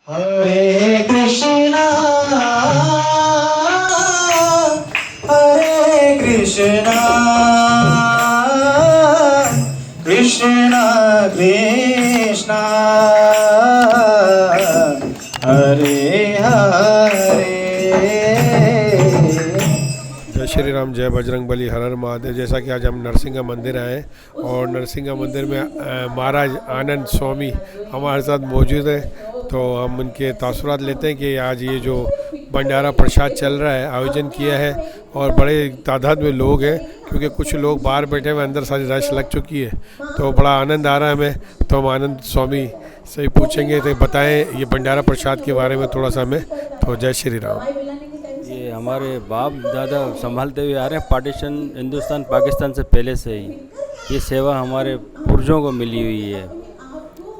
हरे कृष्णा हरे कृष्णा कृष्णा कृष्णा हरे हरे। जय श्री राम, जय बजरंगबली, हर हर महादेव। जैसा कि आज हम नरसिंह मंदिर आए और नरसिंह मंदिर में महाराज आनंद स्वामी हमारे साथ मौजूद हैं, तो हम उनके तासुरात लेते हैं कि आज ये जो भंडारा प्रसाद चल रहा है, आयोजन किया है और बड़े तादाद में लोग हैं, क्योंकि कुछ लोग बाहर बैठे हुए, अंदर सारी रश लग चुकी है, तो बड़ा आनंद आ रहा है हमें। तो हम आनंद स्वामी से पूछेंगे तो बताएं ये भंडारा प्रसाद के बारे में थोड़ा सा हमें। तो जय श्री राम। ये हमारे बाप दादा संभालते हुए आ रहे हैं, पार्टीशन हिंदुस्तान पाकिस्तान से पहले से ही ये सेवा हमारे पूर्वजों को मिली हुई है,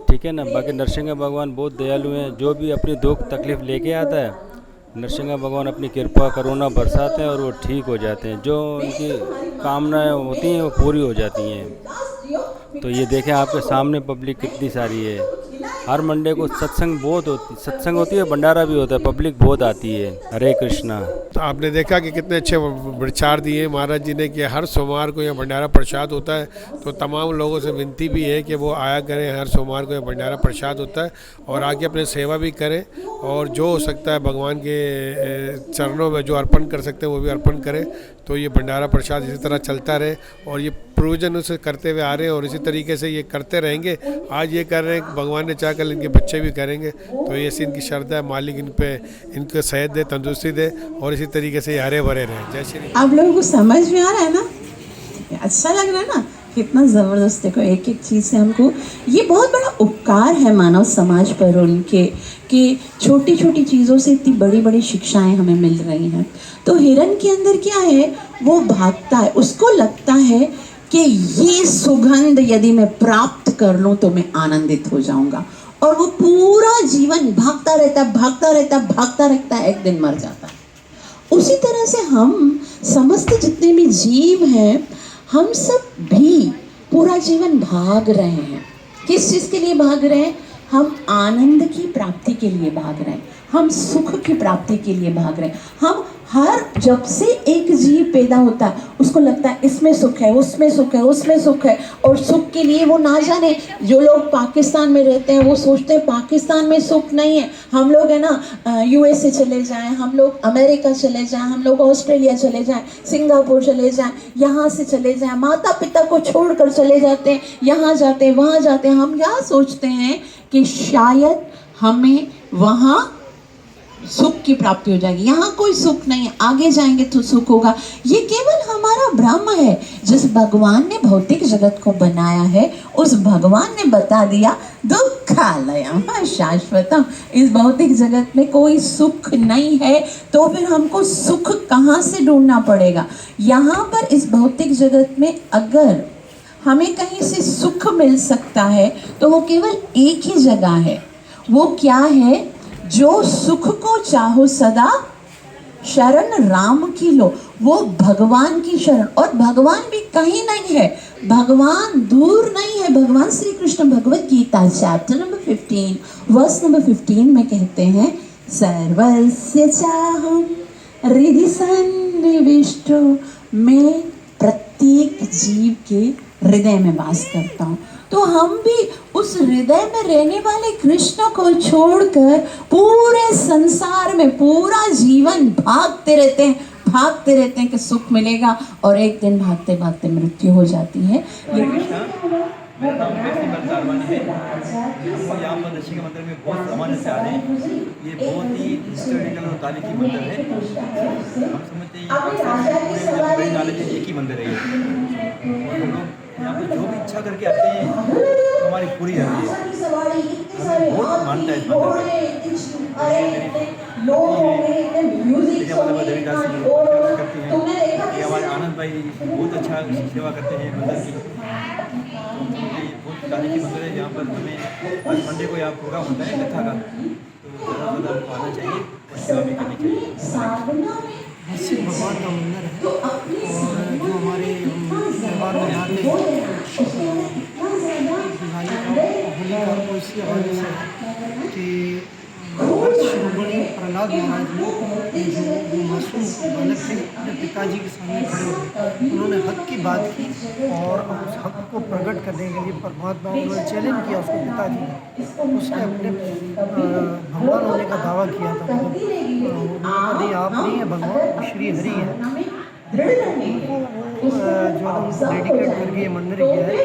ठीक है ना। बाकी नरसिंह भगवान बहुत दयालु हैं, जो भी अपनी दुख तकलीफ़ लेके आता है नरसिंह भगवान अपनी कृपा करुणा बरसाते हैं और वो ठीक हो जाते हैं। जो उनकी कामनाएं होती हैं वो पूरी हो जाती हैं। तो ये देखें आपके सामने पब्लिक कितनी सारी है। हर मंडे को सत्संग होती है, भंडारा भी होता है, पब्लिक बहुत आती है। हरे कृष्णा। तो आपने देखा कि कितने अच्छे विचार दिए महाराज जी ने कि हर सोमवार को यहाँ भंडारा प्रसाद होता है, तो तमाम लोगों से विनती भी है कि वो आया करें। हर सोमवार को यहाँ भंडारा प्रसाद होता है और आके अपने सेवा भी करें, और जो हो सकता है भगवान के चरणों में जो अर्पण कर सकते हैं वो भी अर्पण करें। तो ये भंडारा प्रसाद इसी तरह चलता रहे और ये पूर्वजनों से करते हुए आ रहे हैं और इसी तरीके से ये करते रहेंगे। आज ये कर रहे हैं, भगवान ने चाह कर इनके बच्चे भी करेंगे, तो ऐसी इनकी श्रद्धा है। मालिक इन पे इनको सेहत दे, तंदुरुस्ती दे और इसी तरीके से ये हरे भरे रहें। जय श्री। आप लोगों को समझ में आ रहा है ना? अच्छा लग रहा है ना? कितना ज़बरदस्त। देखो एक एक चीज़ से हमको ये बहुत बड़ा उपकार है मानव समाज पर उनके, कि छोटी छोटी चीज़ों से इतनी बड़ी बड़ी शिक्षाएं हमें मिल रही हैं। तो हिरण के अंदर क्या है, वो भागता है, उसको लगता है कि ये सुगंध यदि मैं प्राप्त कर लूँ तो मैं आनंदित हो जाऊंगा, और वो पूरा जीवन भागता रहता है, एक दिन मर जाता है। उसी तरह से हम समस्त जितने भी जीव हैं, हम सब भी पूरा जीवन भाग रहे हैं। किस चीज़ के लिए भाग रहे हैं? हम आनंद की प्राप्ति के लिए भाग रहे हैं, हम सुख की प्राप्ति के लिए भाग रहे हैं। हम हर जब से एक जीव पैदा होता है उसको लगता है इसमें सुख है, उसमें सुख है, उसमें सुख है, और सुख के लिए वो ना जाने। जो लोग पाकिस्तान में रहते हैं वो सोचते हैं पाकिस्तान में सुख नहीं है। हम लोग है ना यूएसए चले जाएं, हम लोग अमेरिका चले जाएं, हम लोग ऑस्ट्रेलिया चले जाएं, सिंगापुर चले जाएं, यहाँ से चले जाएं, माता पिता को छोड़कर चले जाते हैं, यहाँ जाते हैं, वहाँ जाते हैं। हम क्या सोचते हैं कि शायद हमें वहाँ सुख की प्राप्ति हो जाएगी। यहाँ कोई सुख नहीं है, आगे जाएंगे तो सुख होगा। ये केवल हमारा भ्रम है। जिस भगवान ने भौतिक जगत को बनाया है उस भगवान ने बता दिया दुःखालयम शाश्वतम। इस भौतिक जगत में कोई सुख नहीं है, तो फिर हमको सुख कहाँ से ढूंढना पड़ेगा? यहाँ पर इस भौतिक जगत में अगर हमें कहीं से सुख मिल सकता है तो वो केवल एक ही जगह है। वो क्या है? जो सुख को चाहो सदा शरण राम की लो, वो भगवान की शरण। और भगवान भी कहीं नहीं है, भगवान दूर नहीं है। भगवान Shri Krishna Bhagavad Gita chapter number 15 verse number 15 में कहते हैं, सर्वस्य चाहम हृदि सन्निविष्टो। मैं प्रत्येक जीव के हृदय में वास करता हूँ। तो हम भी उस हृदय में रहने वाले कृष्ण को छोड़कर पूरे संसार में पूरा जीवन भागते रहते हैं कि सुख मिलेगा, और एक दिन भागते भागते मृत्यु हो जाती है। मेरा नाम फेस्टिवल कारवानी है। हम यहाँ पर नरसिंह मंदिर में बहुत सामान्य से आ रहे हैं। ये बहुत ही हिस्टोरिकल और तारीखी मंदिर है। हम समझते हैं पूरे बड़ी नॉलेज एक ही मंदिर है। और हम लोग यहाँ पर जो भी इच्छा करके आते हैं तो हमारी पूरी रहती है। हमें बहुत मानता है इस मंदिर करती हैं। ये हमारे आनंद भाई बहुत अच्छा सेवा करते हैं मंदिर की। बहुत तारीखी मंदिर है, जहाँ पर हमें हर मंडे को यहाँ प्रोग्राम होता है कथा का, तो ज़्यादा हमको आना चाहिए और सेवा भी करनी चाहिए। शिव भगवान का मंदिर है, और जो हमारे त्यौहार मनाते हैं दिवाली का, होली का, वो इसी हवाले से कि प्रहलाद महाराज ने जो मासूम बालक थे अपने पिताजी के सामने खड़े हुए, उन्होंने हक की बात की और उस हक को प्रकट करने के लिए परमात्मा उन्होंने चैलेंज किया उसको पिताजी ने। उसने अपने भगवान होने का दावा किया था। उन्होंने कहा नहीं, आप नहीं है भगवान, श्री हरि है। उनको वो जो है उनको डेडिकेट करके ये मंदिर किया है।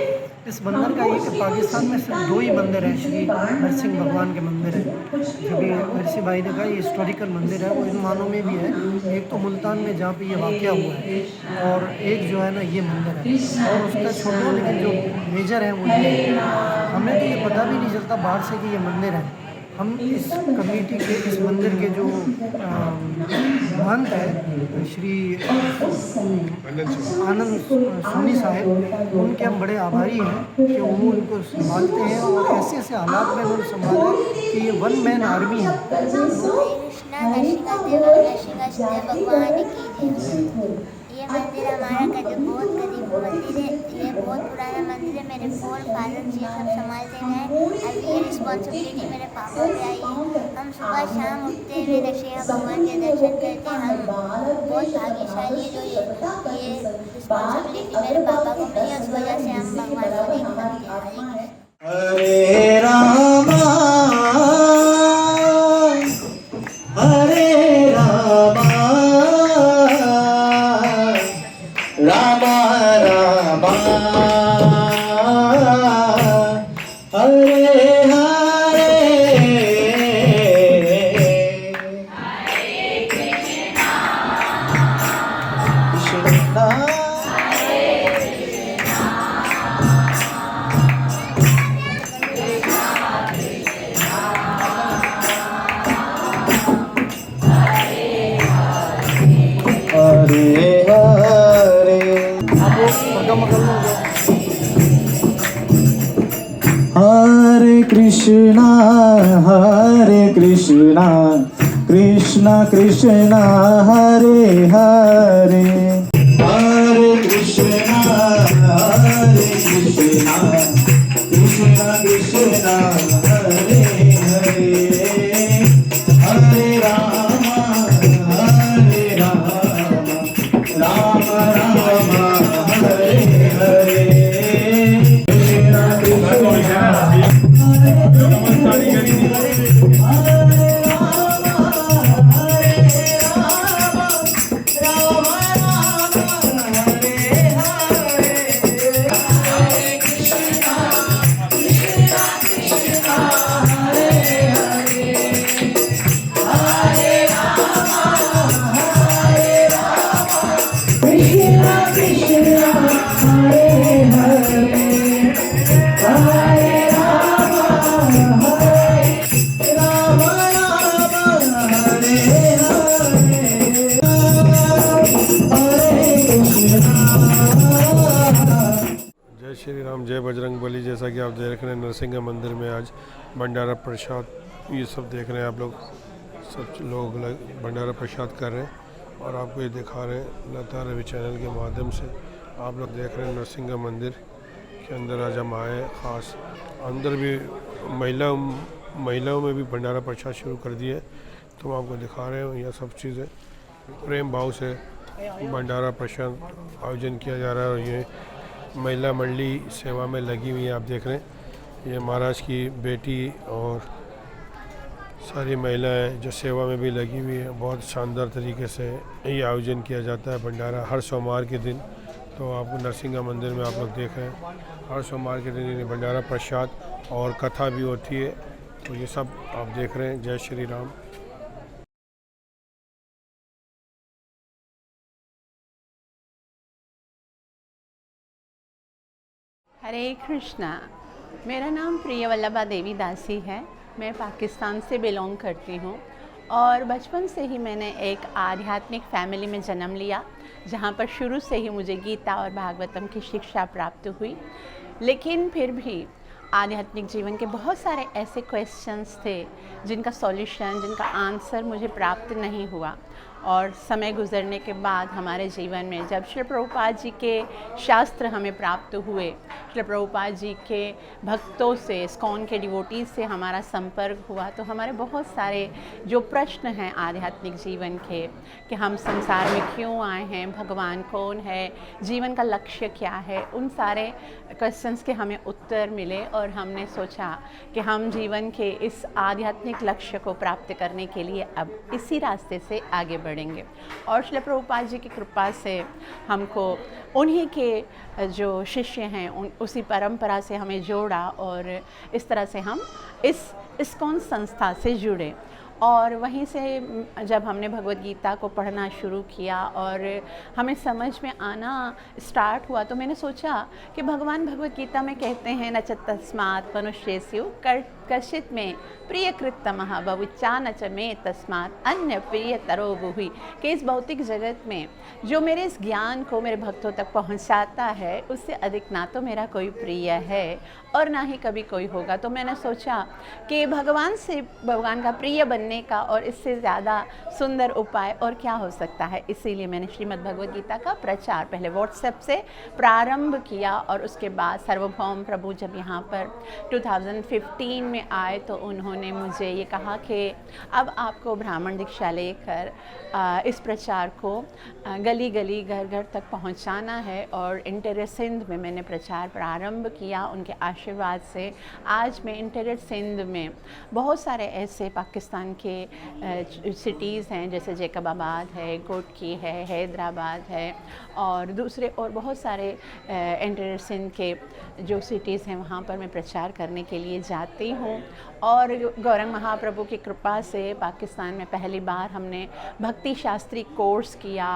इस मंदिर का ये कि पाकिस्तान में सिर्फ 2 ही मंदिर हैं, श्री नरसिंह भगवान के मंदिर है। जो कि नरसिंह भाई ने कहा ये हिस्टोरिकल मंदिर है, वो इन मानों में भी है। एक तो मुल्तान में जहाँ पे ये वाक़या हुआ है, और एक जो है ना ये मंदिर है, और उसका छोटा लेकिन जो मेजर है वो ये है। हमें तो ये पता भी नहीं चलता बाहर से कि ये मंदिर है। हम इस कमेटी के, इस मंदिर के जो महंत है श्री आनंद सोनी साहब, उनके हम बड़े आभारी हैं कि वो उनको संभालते हैं, और ऐसे ऐसे हालात में उन्होंने संभाला कि ये 1 मैन आर्मी है। कृष्णा नरसिंह भगवान की ये मंदिर हमारा बहुत करीब मंदिर है। ये बहुत पुराना मंदिर है। मेरे 4 फादर जी सब संभालते हैं। अभी ये रिस्पॉन्सिबिलिटी मेरे पापा पे आई है। हम सुबह शाम उठते हुए नरसिंह भगवान के दर्शन करते हैं। हम बहुत भाग्यशाली है जो ये रिस्पॉन्सिबिलिटी मेरे पापा को मिली है, उस वजह से हम भगवान को देख सकते हैं। हरे रामा हरे रामा रामा रामा हरे हरे कृष्णा हरे हरे हरे कृष्णा कृष्णा कृष्णा हरे हरे हरे कृष्णा कृष्णा कृष्णा हरे हरे हरे राम राम राम हरे हरे जय श्री राम, जय बजरंग बली। जैसा कि आप देख रहे हैं नरसिंह मंदिर में आज भंडारा प्रसाद, ये सब देख रहे हैं आप लोग, सब लोग भंडारा प्रसाद कर रहे हैं और आपको ये दिखा रहे हैं लता रवि चैनल के माध्यम से। आप लोग देख रहे हैं नरसिंह मंदिर के अंदर आज हम आए, ख़ास अंदर भी महिलाओं में भी भंडारा प्रसाद शुरू कर दिए, तो हम आपको दिखा रहे हैं। यह सब चीज़ें प्रेम भाव से भंडारा प्रसाद आयोजन किया जा रहा है, और ये महिला मंडली सेवा में लगी हुई है। आप देख रहे हैं ये महाराज की बेटी और सारी महिलाएं जो सेवा में भी लगी हुई है। बहुत शानदार तरीके से ये आयोजन किया जाता है भंडारा हर सोमवार के दिन। तो आपको नरसिंह मंदिर में आप लोग देख रहे हैं हर सोमवार के दिन ये भंडारा प्रसाद और कथा भी होती है। तो ये सब आप देख रहे हैं। जय श्री राम। हरे कृष्णा। मेरा नाम प्रियवल्लभा देवी दासी है। मैं पाकिस्तान से बिलोंग करती हूँ और बचपन से ही मैंने एक आध्यात्मिक फैमिली में जन्म लिया, जहाँ पर शुरू से ही मुझे गीता और भागवतम की शिक्षा प्राप्त हुई। लेकिन फिर भी आध्यात्मिक जीवन के बहुत सारे ऐसे क्वेश्चंस थे जिनका सॉल्यूशन, जिनका आंसर मुझे प्राप्त नहीं हुआ। और समय गुजरने के बाद हमारे जीवन में जब श्री प्रभुपाद जी के शास्त्र हमें प्राप्त हुए, श्री प्रभुपाद जी के भक्तों से, इस्कॉन के डिवोटीज से हमारा संपर्क हुआ, तो हमारे बहुत सारे जो प्रश्न हैं आध्यात्मिक जीवन के, कि हम संसार में क्यों आए हैं, भगवान कौन है, जीवन का लक्ष्य क्या है, उन सारे क्वेश्चंस के हमें उत्तर मिले। और हमने सोचा कि हम जीवन के इस आध्यात्मिक लक्ष्य को प्राप्त करने के लिए अब इसी रास्ते से आगे बढ़ेंगे। और श्री प्रभुपाद जी की कृपा से हमको उन्हीं के जो शिष्य हैं उसी परंपरा से हमें जोड़ा और इस तरह से हम इस इस्कॉन संस्था से जुड़े। और वहीं से जब हमने भगवद गीता को पढ़ना शुरू किया और हमें समझ में आना स्टार्ट हुआ, तो मैंने सोचा कि भगवान भगवद गीता में कहते हैं न च तस्मात् मनुष्येषु कश्चित् में प्रियकृतमः बहुचा न च मे तस्मात् अन्य प्रियतरो भुवि, कि इस भौतिक जगत में जो मेरे इस ज्ञान को मेरे भक्तों तक पहुंचाता है उससे अधिक ना तो मेरा कोई प्रिय है और ना ही कभी कोई होगा। तो मैंने सोचा कि भगवान का प्रिय बनने का और इससे ज़्यादा सुंदर उपाय और क्या हो सकता है। इसीलिए मैंने श्रीमद् भगवद गीता का प्रचार पहले व्हाट्सएप से प्रारंभ किया और उसके बाद सार्वभौम प्रभु जब यहाँ पर 2015 में आए तो उन्होंने मुझे ये कहा कि अब आपको ब्राह्मण दीक्षा लेकर इस प्रचार को गली गली घर घर तक पहुँचाना है। और इंटीरियर सिंध में मैंने प्रचार प्रारंभ किया उनके आशीर्वाद से। आज मैं इंटीरियर सिंध में बहुत सारे ऐसे पाकिस्तान के सिटीज़ हैं जैसे जैकबाबाद है, कोटकी है, हैदराबाद है और दूसरे और बहुत सारे इंटीरियर सिंध के जो सिटीज़ हैं वहाँ पर मैं प्रचार करने के लिए जाती हूँ। और गौरंग महाप्रभु की कृपा से पाकिस्तान में पहली बार हमने भक्ति शास्त्री कोर्स किया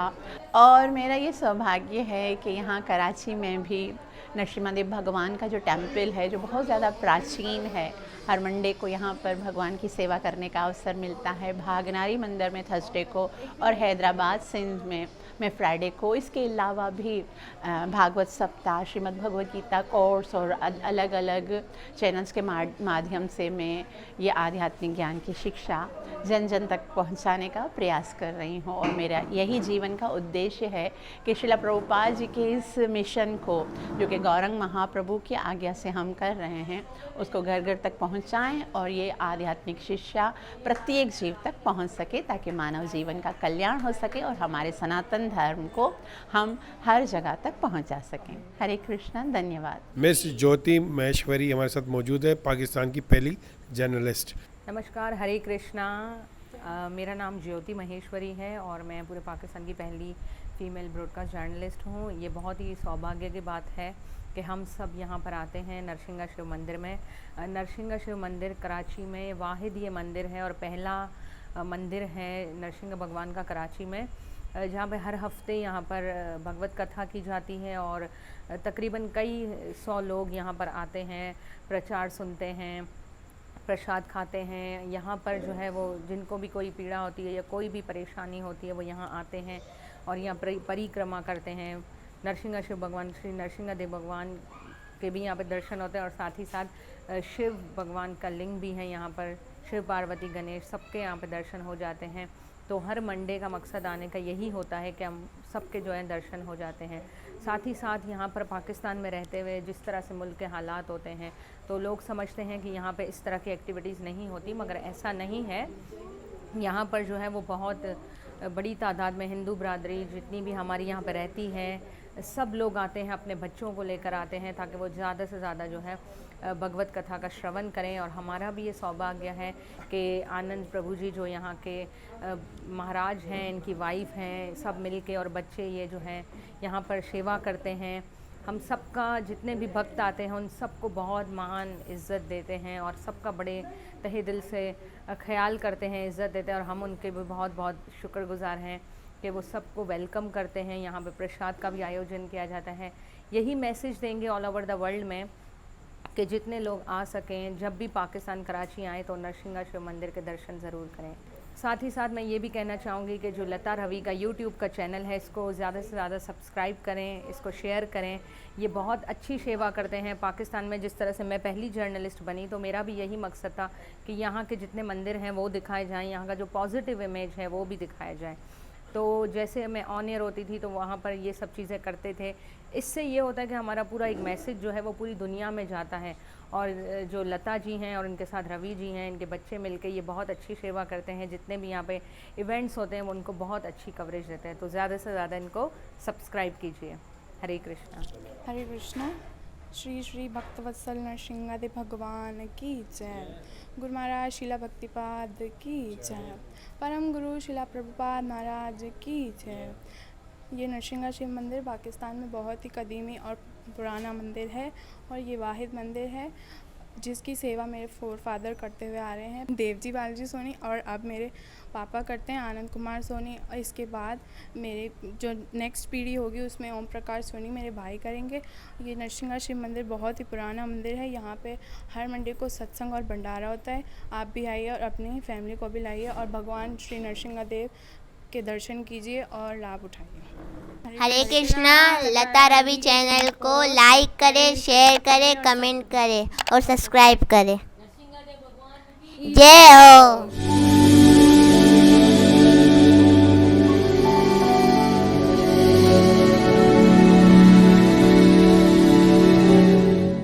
और मेरा ये सौभाग्य है कि यहाँ कराची में भी नरसिम्हादेव भगवान का जो टेम्पल है जो बहुत ज़्यादा प्राचीन है, हर मंडे को यहाँ पर भगवान की सेवा करने का अवसर मिलता है। भागनारी मंदिर में थर्सडे को और हैदराबाद सिंध में मैं फ्राइडे को। इसके अलावा भी भागवत सप्ताह, श्रीमद् भगवद गीता कोर्स और अलग अलग चैनल्स के माध्यम से मैं ये आध्यात्मिक ज्ञान की शिक्षा जन जन तक पहुंचाने का प्रयास कर रही हूँ। और मेरा यही जीवन का उद्देश्य है कि श्रील प्रभुपाद जी के इस मिशन को जो कि गौरंग महाप्रभु की आज्ञा से हम कर रहे हैं उसको घर घर तक पहुंचाएं और ये आध्यात्मिक शिक्षा प्रत्येक जीव तक पहुंच सके ताकि मानव जीवन का कल्याण हो सके और हमारे सनातन धर्म को हम हर जगह तक पहुंचा सकें। हरे कृष्णा, धन्यवाद। मिस ज्योति महेश्वरी हमारे साथ मौजूद है, पाकिस्तान की पहली जर्नलिस्ट। नमस्कार, हरे कृष्णा। मेरा नाम ज्योति महेश्वरी है और मैं पूरे पाकिस्तान की पहली फ़ीमेल ब्रॉडकास्ट जर्नलिस्ट हूँ। ये बहुत ही सौभाग्य की बात है कि हम सब यहाँ पर आते हैं नरसिंगा शिव मंदिर में। नरसिंगा शिव मंदिर कराची में वाहिद ये मंदिर है और पहला मंदिर है नरसिंगा भगवान का कराची में, जहाँ पे हर हफ्ते यहाँ पर भगवत कथा की जाती है और तकरीबन कई 100 लोग यहाँ पर आते हैं, प्रचार सुनते हैं, प्रसाद खाते हैं। यहाँ पर जो है वो जिनको भी कोई पीड़ा होती है या कोई भी परेशानी होती है वो यहाँ आते हैं और यहाँ परिक्रमा करते हैं। नरसिंगा शिव भगवान, श्री नरसिंहदेव भगवान के भी यहाँ पर दर्शन होते हैं और साथ ही साथ शिव भगवान का लिंग भी है यहाँ पर, शिव पार्वती गणेश सबके यहाँ पर दर्शन हो जाते हैं। तो हर मंडे का मकसद आने का यही होता है कि हम सबके जो है दर्शन हो जाते हैं। साथ ही साथ यहाँ पर पाकिस्तान में रहते हुए जिस तरह से मुल्क के हालात होते हैं तो लोग समझते हैं कि यहाँ पे इस तरह की एक्टिविटीज़ नहीं होती, मगर ऐसा नहीं है। यहाँ पर जो है वो बहुत बड़ी तादाद में हिंदू बरादरी जितनी भी हमारी यहाँ पर रहती है, सब लोग आते हैं, अपने बच्चों को लेकर आते हैं ताकि वो ज़्यादा से ज़्यादा जो है भगवत कथा का श्रवण करें। और हमारा भी ये सौभाग्य है कि आनंद प्रभु जी जो यहाँ के महाराज हैं, इनकी वाइफ हैं, सब मिलके और बच्चे ये जो हैं यहाँ पर सेवा करते हैं। हम सबका जितने भी भक्त आते हैं उन सबको बहुत महान इज़्ज़त देते हैं और सबका बड़े तहे दिल से ख्याल करते हैं, इज़्ज़त देते हैं और हम उनके भी बहुत बहुत शुक्रगुज़ार हैं कि वो सबको वेलकम करते हैं। यहाँ पे प्रसाद का भी आयोजन किया जाता है। यही मैसेज देंगे ऑल ओवर द वर्ल्ड में कि जितने लोग आ सकें, जब भी पाकिस्तान कराची आएँ तो नरसिंगा शिव मंदिर के दर्शन ज़रूर करें। साथ ही साथ मैं ये भी कहना चाहूँगी कि जो लता रवि का यूट्यूब का चैनल है इसको ज़्यादा से ज़्यादा सब्सक्राइब करें, इसको शेयर करें। ये बहुत अच्छी सेवा करते हैं पाकिस्तान में। जिस तरह से मैं पहली जर्नलिस्ट बनी तो मेरा भी यही मकसद था कि यहाँ के जितने मंदिर हैं वो दिखाए जाएँ, यहाँ का जो पॉजिटिव इमेज है वो भी दिखाया जाए। तो जैसे मैं ऑन एयर होती थी तो वहाँ पर ये सब चीज़ें करते थे। इससे ये होता है कि हमारा पूरा एक मैसेज जो है वो पूरी दुनिया में जाता है। और जो लता जी हैं और इनके साथ रवि जी हैं, इनके बच्चे मिलके ये बहुत अच्छी सेवा करते हैं। जितने भी यहाँ पे इवेंट्स होते हैं वो उनको बहुत अच्छी कवरेज देते हैं। तो ज़्यादा से ज़्यादा इनको सब्सक्राइब कीजिए। हरे कृष्णा। हरे कृष्णा। श्री श्री भक्तवत्सल नरसिंहदेव भगवान की जय। गुरु महाराज शिला भक्तिपाद की जय। परम गुरु शिला प्रभुपाद महाराज की जय। ये नरसिंह शिव मंदिर पाकिस्तान में बहुत ही कदीमी और पुराना मंदिर है और ये वाहिद मंदिर है जिसकी सेवा मेरे फोरफादर करते हुए आ रहे हैं, देवजी बालाजी सोनी, और अब मेरे पापा करते हैं, आनंद कुमार सोनी। और इसके बाद मेरे जो नेक्स्ट पीढ़ी होगी उसमें ओम प्रकाश सोनी मेरे भाई करेंगे। ये नरसिंह शिव मंदिर बहुत ही पुराना मंदिर है। यहाँ पे हर मंडे को सत्संग और भंडारा होता है। आप भी आइए और अपनी फैमिली को भी लाइए और भगवान श्री नरसिंह देव के दर्शन कीजिए और लाभ उठाइए। हरे कृष्णा। लता रवि चैनल को लाइक करें, शेयर करें, कमेंट करें और सब्सक्राइब करें। जय हो।